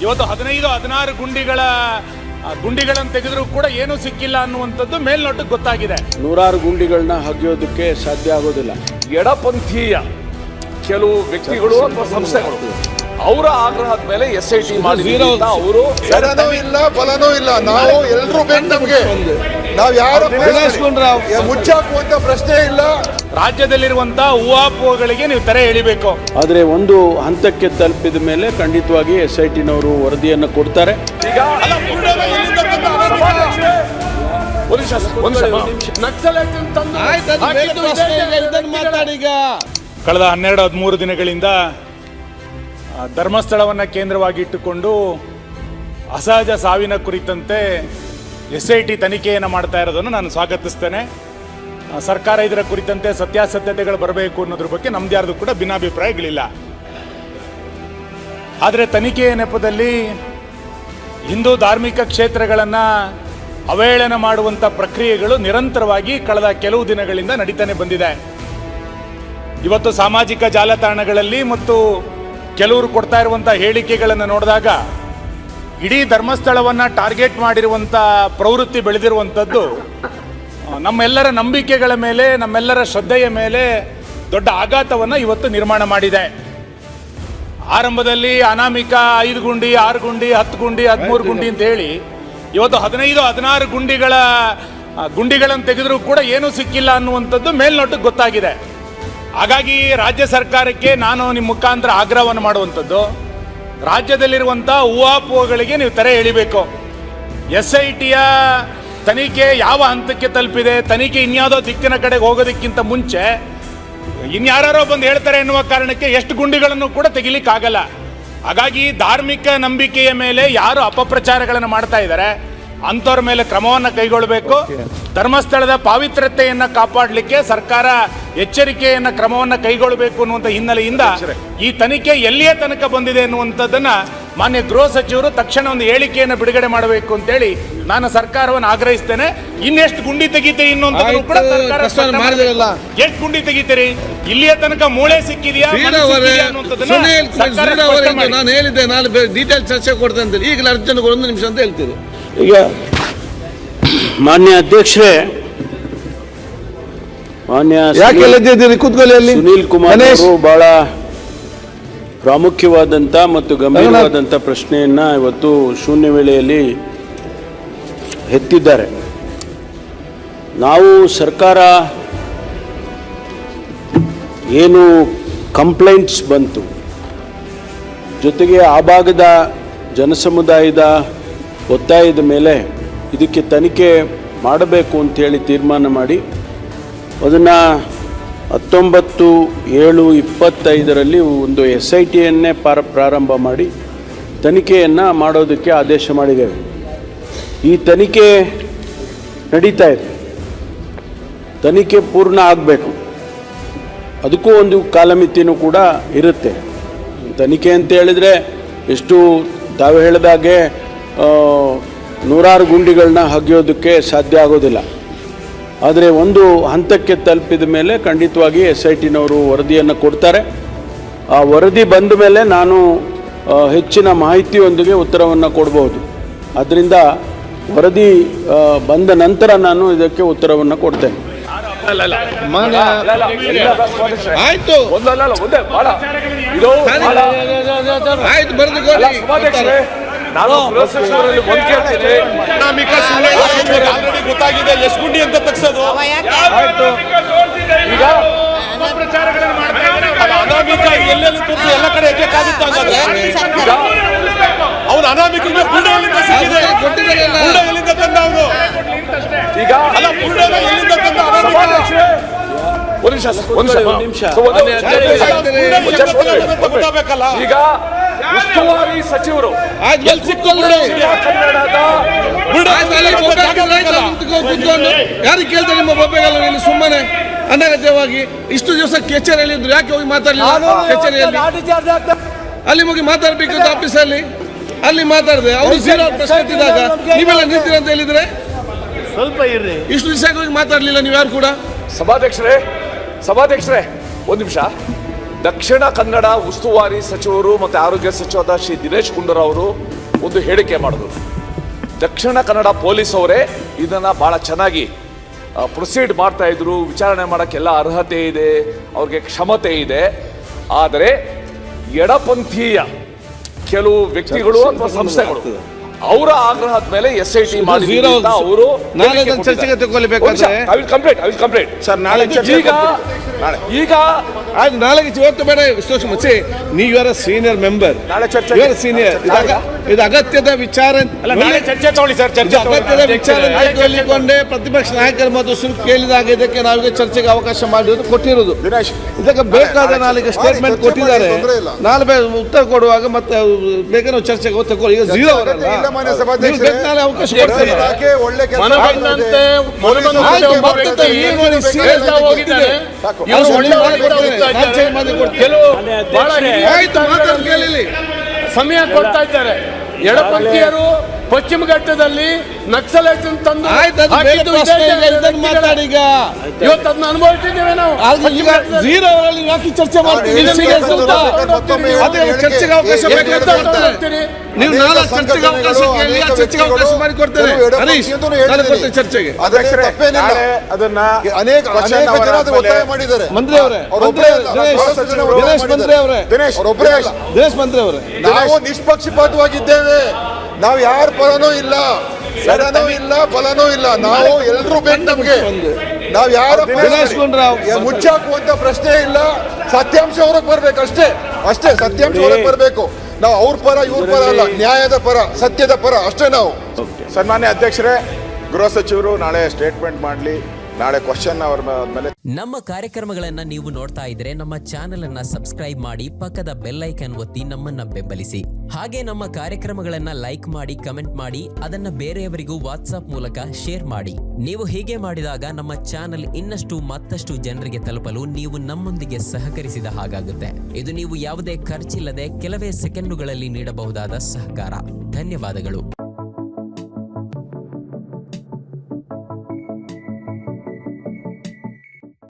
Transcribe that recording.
ಇವತ್ತು 15-16 ಗುಂಡಿಗಳನ್ನು ತೆಗೆದರೂ ಕೂಡ ಏನೂ ಸಿಕ್ಕಿಲ್ಲ ಅನ್ನುವಂಥದ್ದು ಮೇಲ್ನೋಟಕ್ಕೆ ಗೊತ್ತಾಗಿದೆ. 100 ಗುಂಡಿಗಳನ್ನ ಹಗಿಯೋದಕ್ಕೆ ಸಾಧ್ಯ ಆಗೋದಿಲ್ಲ. ಎಡಪಂಥೀಯ ಕೆಲವು ವ್ಯಕ್ತಿಗಳು ಅಥವಾ ಸಂಸ್ಥೆಗಳು ಅವರ ಆಗ್ರಹದ ಮೇಲೆ SIT ಮಾಡಿ ಅವರು ಇಲ್ಲ ಫಲನೂ ಇಲ್ಲ. ನಾವು ಎಲ್ಲರೂ ಬೇಕು ನಮಗೆ. ನಾವು ಯಾರು ಮುಚ್ಚಾಕುವಂತ ಪ್ರಶ್ನೆ ಇಲ್ಲ. ರಾಜ್ಯದಲ್ಲಿರುವಂತಹ ಊಹಾಪೋಹಗಳಿಗೆ ನೀವು ತೆರೆ ಎಳಿಬೇಕು. ಆದರೆ ಒಂದು ಹಂತಕ್ಕೆ ತಲುಪಿದ ಮೇಲೆ ಖಂಡಿತವಾಗಿ SITನವರು ವರದಿಯನ್ನು ಕೊಡ್ತಾರೆ. ಈಗ ಕಳೆದ 12-13 ದಿನಗಳಿಂದ ಧರ್ಮಸ್ಥಳವನ್ನು ಕೇಂದ್ರವಾಗಿ ಇಟ್ಟುಕೊಂಡು ಅಸಹಜ ಸಾವಿನ ಕುರಿತಂತೆ SIT ತನಿಖೆಯನ್ನು ಮಾಡ್ತಾ ಇರೋದನ್ನು ನಾನು ಸ್ವಾಗತಿಸ್ತೇನೆ. ಸರ್ಕಾರ ಇದರ ಕುರಿತಂತೆ ಸತ್ಯಾಸತ್ಯತೆಗಳು ಬರಬೇಕು ಅನ್ನೋದ್ರ ಬಗ್ಗೆ ನಮ್ದು ಯಾರ್ದು ಕೂಡ ಭಿನ್ನಾಭಿಪ್ರಾಯಗಳಿಲ್ಲ. ಆದರೆ ತನಿಖೆಯ ನೆಪದಲ್ಲಿ ಹಿಂದೂ ಧಾರ್ಮಿಕ ಕ್ಷೇತ್ರಗಳನ್ನು ಅವಹೇಳನ ಮಾಡುವಂಥ ಪ್ರಕ್ರಿಯೆಗಳು ನಿರಂತರವಾಗಿ ಕಳೆದ ಕೆಲವು ದಿನಗಳಿಂದ ನಡೀತಾನೆ ಬಂದಿದೆ. ಇವತ್ತು ಸಾಮಾಜಿಕ ಜಾಲತಾಣಗಳಲ್ಲಿ ಮತ್ತು ಕೆಲವರು ಕೊಡ್ತಾ ಇರುವಂಥ ಹೇಳಿಕೆಗಳನ್ನು ನೋಡಿದಾಗ ಇಡೀ ಧರ್ಮಸ್ಥಳವನ್ನು ಟಾರ್ಗೆಟ್ ಮಾಡಿರುವಂಥ ಪ್ರವೃತ್ತಿ ಬೆಳೆದಿರುವಂಥದ್ದು ನಮ್ಮೆಲ್ಲರ ನಂಬಿಕೆಗಳ ಮೇಲೆ, ನಮ್ಮೆಲ್ಲರ ಶ್ರದ್ಧೆಯ ಮೇಲೆ ದೊಡ್ಡ ಆಘಾತವನ್ನು ಇವತ್ತು ನಿರ್ಮಾಣ ಮಾಡಿದೆ. ಆರಂಭದಲ್ಲಿ ಅನಾಮಿಕ 5 ಗುಂಡಿ, 6 ಗುಂಡಿ, 10 ಗುಂಡಿ, 13 ಗುಂಡಿ ಅಂತ ಹೇಳಿ ಇವತ್ತು 15-16 ಗುಂಡಿಗಳನ್ನು ತೆಗೆದರೂ ಕೂಡ ಏನೂ ಸಿಕ್ಕಿಲ್ಲ ಅನ್ನುವಂಥದ್ದು ಮೇಲ್ನೋಟಕ್ಕೆ ಗೊತ್ತಾಗಿದೆ. ಹಾಗಾಗಿ ರಾಜ್ಯ ಸರ್ಕಾರಕ್ಕೆ ನಾನು ನಿಮ್ಮ ಮುಖಾಂತರ ಆಗ್ರಹವನ್ನು ಮಾಡುವಂಥದ್ದು, ರಾಜ್ಯದಲ್ಲಿರುವಂಥ ಊಹಾಪೋಹಗಳಿಗೆ ನೀವು ತೆರೆ ಎಳಿಬೇಕು. SITಯ ತನಿಖೆ ಯಾವ ಹಂತಕ್ಕೆ ತಲುಪಿದೆ, ತನಿಖೆ ಇನ್ಯಾವುದೋ ದಿಕ್ಕಿನ ಕಡೆಗೆ ಹೋಗೋದಕ್ಕಿಂತ ಮುಂಚೆ ಇನ್ಯಾರೋ ಬಂದು ಹೇಳ್ತಾರೆ ಎನ್ನುವ ಕಾರಣಕ್ಕೆ ಎಷ್ಟು ಗುಂಡಿಗಳನ್ನು ಕೂಡ ತೆಗಿಲಿಕ್ಕಾಗಲ್ಲ. ಹಾಗಾಗಿ ಧಾರ್ಮಿಕ ನಂಬಿಕೆಯ ಮೇಲೆ ಯಾರು ಅಪಪ್ರಚಾರಗಳನ್ನು ಮಾಡ್ತಾ ಇದ್ದಾರೆ ಅಂಥವ್ರ ಮೇಲೆ ಕ್ರಮವನ್ನು ಕೈಗೊಳ್ಳಬೇಕು. ಧರ್ಮಸ್ಥಳದ ಪಾವಿತ್ರ್ಯತೆಯನ್ನು ಕಾಪಾಡಲಿಕ್ಕೆ ಸರ್ಕಾರ ಎಚ್ಚರಿಕೆಯನ್ನು ಕ್ರಮವನ್ನು ಕೈಗೊಳ್ಳಬೇಕು ಅನ್ನುವಂಥ ಹಿನ್ನೆಲೆಯಿಂದ ಈ ತನಿಖೆ ಎಲ್ಲಿಯೇ ತನಕ ಬಂದಿದೆ ಅನ್ನುವಂಥದ್ದನ್ನು ಮಾನ್ಯ ಗೃಹ ಸಚಿವರು ತಕ್ಷಣ ಒಂದು ಹೇಳಿಕೆಯನ್ನು ಬಿಡುಗಡೆ ಮಾಡಬೇಕು ಅಂತೇಳಿ ನಾನು ಸರ್ಕಾರವನ್ನು ಆಗ್ರಹಿಸ್ತೇನೆ. ಇನ್ನೆಷ್ಟು ಗುಂಡಿ ತೆಗಿತೀರಿ ಇನ್ನೊಂದು ಕೂಡ ಸರ್ಕಾರ ಎಷ್ಟು ಗುಂಡಿ ತೆಗಿತೀರಿ, ಇಲ್ಲಿಯ ತನಕ ಮೂಳೆ ಸಿಕ್ಕಿದೆಯಾ ನಾನು ಹೇಳಿದ್ದೆ, ನಾನು ಡೀಟೇಲ್ ಚರ್ಚೆ ಕೊಡ್ತೇನೆ ಅಂತ. ಈಗಲೇ ಅರ್ಜೆಂಟ್ 1 ನಿಮಿಷ ಅಂತ ಹೇಳ್ತೀರಿ. ಈಗ ಮಾನ್ಯ ಅಧ್ಯಕ್ಷರೇ, ಮಾನ್ಯ ಸುನೀಲ್ ಕುಮಾರ್ ಅವರು ಬಹಳ ಪ್ರಾಮುಖ್ಯವಾದಂಥ ಮತ್ತು ಗಂಭೀರವಾದಂಥ ಪ್ರಶ್ನೆಯನ್ನ ಇವತ್ತು ಶೂನ್ಯ ವೇಳೆಯಲ್ಲಿ ಎತ್ತಿದ್ದಾರೆ. ನಾವು ಸರ್ಕಾರ ಏನು ಕಂಪ್ಲೇಂಟ್ಸ್ ಬಂತು, ಜೊತೆಗೆ ಆ ಭಾಗದ ಜನಸಮುದಾಯದ ಒತ್ತಾಯದ ಮೇಲೆ ಇದಕ್ಕೆ ತನಿಖೆ ಮಾಡಬೇಕು ಅಂಥೇಳಿ ತೀರ್ಮಾನ ಮಾಡಿ ಅದನ್ನು 19/7/25 ಒಂದು SITಯನ್ನೇ ಪ್ರಾರಂಭ ಮಾಡಿ ತನಿಖೆಯನ್ನು ಮಾಡೋದಕ್ಕೆ ಆದೇಶ ಮಾಡಿದ್ದೇವೆ. ಈ ತನಿಖೆ ನಡೀತಾ ಇದೆ. ತನಿಖೆ ಪೂರ್ಣ ಆಗಬೇಕು, ಅದಕ್ಕೂ ಒಂದು ಕಾಲಮಿತಿನೂ ಕೂಡ ಇರುತ್ತೆ. ತನಿಖೆ ಅಂತ ಹೇಳಿದರೆ ಎಷ್ಟು ತಾವು ಹೇಳಿದಾಗೆ 100 ಗುಂಡಿಗಳನ್ನ ಹಗಿಯೋದಕ್ಕೆ ಸಾಧ್ಯ ಆಗೋದಿಲ್ಲ. ಆದರೆ ಒಂದು ಹಂತಕ್ಕೆ ತಲುಪಿದ ಮೇಲೆ ಖಂಡಿತವಾಗಿ SITನವರು ವರದಿಯನ್ನು ಕೊಡ್ತಾರೆ. ಆ ವರದಿ ಬಂದ ಮೇಲೆ ನಾನು ಹೆಚ್ಚಿನ ಮಾಹಿತಿಯೊಂದಿಗೆ ಉತ್ತರವನ್ನು ಕೊಡ್ಬೋದು. ಆದ್ದರಿಂದ ವರದಿ ಬಂದ ನಂತರ ನಾನು ಇದಕ್ಕೆ ಉತ್ತರವನ್ನು ಕೊಡ್ತೇನೆ. ಆಯ್ತು, ನಾನು ಗೊತ್ತಾಗಿದೆ ಎಷ್ಟು ಗುಂಡಿ ಅಂತ ತಗ್ಸೋದು. ಈಗ ಅನಾಮಿಕ ಎಲ್ಲೆಲ್ಲಿ ತೋರಿಸಿ ಎಲ್ಲ ಕಡೆ ಎಕ್ಕಾಗುತ್ತೆ. ಅವನು ಅನಾಮಿಕ ಎಲ್ಲಿಂದ ಸಿಕ್ಕಿದೆ, ಎಲ್ಲಿಂದ ತಂದ ಅವನು? ಈಗ ಎಲ್ಲಿಂದ ತಂದ? ಈಗ ಉಸ್ತುವಾರಿ ಸಚಿವರು ಯಾರಿಗೆ ಕೇಳ್ತಾರೆ ನಿಮ್ಮ ಬೊಬ್ಬೆಗಲ್ಲ ಇಲ್ಲಿ ಸುಮ್ಮನೆ ಅನಗತ್ಯವಾಗಿ ಇಷ್ಟು ದಿವಸ ಕಚೇರಿಯಲ್ಲಿ ಇದ್ರು, ಯಾಕೆ ಹೋಗಿ ಮಾತಾಡಲಿಲ್ಲ? ಕಚೇರಿಯಲ್ಲಿ ಅಲ್ಲಿ ಹೋಗಿ ಮಾತಾಡ್ಬೇಕಿತ್ತು, ಆಫೀಸಲ್ಲಿ ಅಲ್ಲಿ ಮಾತಾಡಿದೆ. ಅವರು ಜೀರೋ ಪ್ರಶ್ನೆ ಎತ್ತಿದಾಗ ನೀವೆಲ್ಲ ನಿಂತಿರ ಅಂತ ಹೇಳಿದ್ರೆ ಸ್ವಲ್ಪ ಇರ್ರಿ. ಇಷ್ಟು ದಿವಸ ಹೋಗಿ ಮಾತಾಡ್ಲಿಲ್ಲ ನೀವು ಯಾರು ಕೂಡ. ಸಭಾಧ್ಯಕ್ಷರೇ 1 ನಿಮಿಷ. ದಕ್ಷಿಣ ಕನ್ನಡ ಉಸ್ತುವಾರಿ ಸಚಿವರು ಮತ್ತು ಆರೋಗ್ಯ ಸಚಿವರಾದ ಶ್ರೀ ದಿನೇಶ್ ಗುಂಡೂರಾವ್ ಅವರು ಒಂದು ಹೇಳಿಕೆ ಮಾಡಿದ್ರು. ದಕ್ಷಿಣ ಕನ್ನಡ ಪೊಲೀಸ್ ಅವರೇ ಇದನ್ನು ಭಾಳ ಚೆನ್ನಾಗಿ ಪ್ರೊಸೀಡ್ ಮಾಡ್ತಾ ಇದ್ರು, ವಿಚಾರಣೆ ಮಾಡೋಕ್ಕೆಲ್ಲ ಅರ್ಹತೆ ಇದೆ, ಅವ್ರಿಗೆ ಕ್ಷಮತೆ ಇದೆ. ಆದರೆ ಎಡಪಂಥೀಯ ಕೆಲವು ವ್ಯಕ್ತಿಗಳು ಅಥವಾ ಸಂಸ್ಥೆಗಳು ಅವರ ಆಗ್ರಹದ ಮೇಲೆ SIT ಮಾಡಿ ಅವರು ನಾಳೆ ಚರ್ಚೆಗೆ ತಗೊಳ್ಬೇಕಾದ್ರೆ ಕಂಪ್ಲೀಟ್ ಸರ್ ನಾಳೆ ಈಗ ಆಯ್ತು ನಾಳೆಗೆ ಇವತ್ತು ಬೇಡ ಮಚ್ಚಿ ನೀವು ಯಾರ ಸೀನಿಯರ್ ಮೆಂಬರ್ ಸೀನಿಯರ್ ಇದು ಅಗತ್ಯದ ವಿಚಾರ ನಾಳೆ ಚರ್ಚೆ ತಗೊಳ್ಳಿ ಸರ್. ಚರ್ಚೆ ಅಗತ್ಯದ ವಿಚಾರ ಹೇಳಿಕೊಂಡೇ ಪ್ರತಿಪಕ್ಷ ನಾಯಕರ ಮತ್ತು ಸುಳ್ಳು ಕೇಳಿದಾಗ ಇದಕ್ಕೆ ನಾವೀಗ ಚರ್ಚೆಗೆ ಅವಕಾಶ ಮಾಡಿರೋದು ಕೊಟ್ಟಿರೋದು. ಇದಕ್ಕೆ ಬೇಕಾದ ನಾಳೆಗೆ ಸ್ಟೇಟ್ಮೆಂಟ್ ಕೊಟ್ಟಿದ್ದಾರೆ. ನಾಳೆ ಉತ್ತರ ಕೊಡುವಾಗ ಮತ್ತೆ ಬೇಕಾದ್ರೆ ನಾವು ಚರ್ಚೆಗೆ ತಗೊಳ್ಳಿ. ಈಗ ಝೀರೋ ಅವರಲ್ಲ, ನಾಳೆ ಅವಕಾಶ ಕೊಡ್ತೇನೆ. ಸಮಯ ಕೊಡ್ತಾ ಇದ್ದಾರೆ. ಎಡಪಂಥೀಯರು ಪಶ್ಚಿಮ ಘಟ್ಟದಲ್ಲಿ ನಕ್ಸಲೈಟ್ ತಂದು ಇವತ್ತು ಅದನ್ನ ಅನುಭವಿಸಿದ್ದೇವೆ ನಾವು. ಝೀರೋ ಅವರಲ್ಲಿ ಯಾಕೆ ಚರ್ಚೆ ಮಾಡ್ತೀವಿ? ಚರ್ಚೆಗೆ ಅವಕಾಶ ನೀವು ನಾಳೆ ಚರ್ಚೆಗೆ ಅವಕಾಶ ಕೇಳಿ, ಚರ್ಚೆಗೆ ಅವಕಾಶ ಮಾಡಿಕೊಡ್ತೇನೆ. ಹರೀಶ್ ಚರ್ಚೆಗೆ ಅದನ್ನ ಅನೇಕ ಜನ ಒತ್ತಾಯ ಮಾಡಿದ್ದಾರೆ. ಮಂತ್ರಿ ಅವರೇ, ದಿನೇಶ್ ಮಂತ್ರಿ ಅವರೇ, ದಿನೇಶ್ ಮಂತ್ರಿ ಅವರೇ, ನಾವು ನಿಷ್ಪಕ್ಷಪಾತವಾಗಿದ್ದೇವೆ. ನಾವು ಯಾರ ಪರನೂ ಇಲ್ಲ, ಎಡನೂ ಇಲ್ಲ, ಬಲನೂ ಇಲ್ಲ. ನಾವು ಎಲ್ರೂ ಬೇಕು ನಮ್ಗೆ. ನಾವು ಯಾರ ಮುಚ್ಚಾಕುವಂತ ಪ್ರಶ್ನೆ ಇಲ್ಲ. ಸತ್ಯಾಂಶ ಹೊರಗೆ ಬರ್ಬೇಕು ಅಷ್ಟೇ. ಸತ್ಯಾಂಶ ಹೊರಗೆ ಬರ್ಬೇಕು. ನಾವು ಅವ್ರ ಪರ ಇವ್ರ ಪರ ಅಲ್ಲ, ನ್ಯಾಯದ ಪರ, ಸತ್ಯದ ಪರ ಅಷ್ಟೇ ನಾವು. ಸನ್ಮಾನ್ಯ ಅಧ್ಯಕ್ಷರೇ, ಗೃಹ ಸಚಿವರು ನಾಳೆ ಸ್ಟೇಟ್ಮೆಂಟ್ ಮಾಡಲಿ. ನಾಳೆ ಕ್ವಶನ್ ಅವ್ರ ಮೇಲೆ ನಮ್ಮ ಕಾರ್ಯಕ್ರಮಗಳನ್ನ ನೀವು ನೋಡ್ತಾ ಇದ್ರೆ ನಮ್ಮ ಚಾನೆಲ್ ಅನ್ನ ಸಬ್ಸ್ಕ್ರೈಬ್ ಮಾಡಿ, ಪಕ್ಕದ ಬೆಲ್ ಐಕಾನ್ ಒತ್ತಿ ನಮ್ಮನ್ನ ಬೆಂಬಲಿಸಿ. ಹಾಗೆ ನಮ್ಮ ಕಾರ್ಯಕ್ರಮಗಳನ್ನ ಲೈಕ್ ಮಾಡಿ, ಕಮೆಂಟ್ ಮಾಡಿ, ಅದನ್ನ ಬೇರೆಯವರಿಗೂ ವಾಟ್ಸ್ಆಪ್ ಮೂಲಕ ಶೇರ್ ಮಾಡಿ. ನೀವು ಹೀಗೆ ಮಾಡಿದಾಗ ನಮ್ಮ ಚಾನೆಲ್ ಇನ್ನಷ್ಟು ಮತ್ತಷ್ಟು ಜನರಿಗೆ ತಲುಪಲು ನೀವು ನಮ್ಮೊಂದಿಗೆ ಸಹಕರಿಸಿದ ಹಾಗಾಗುತ್ತೆ. ಇದು ನೀವು ಯಾವುದೇ ಖರ್ಚಿಲ್ಲದೆ ಕೆಲವೇ ಸೆಕೆಂಡುಗಳಲ್ಲಿ ನೀಡಬಹುದಾದ ಸಹಕಾರ. ಧನ್ಯವಾದಗಳು.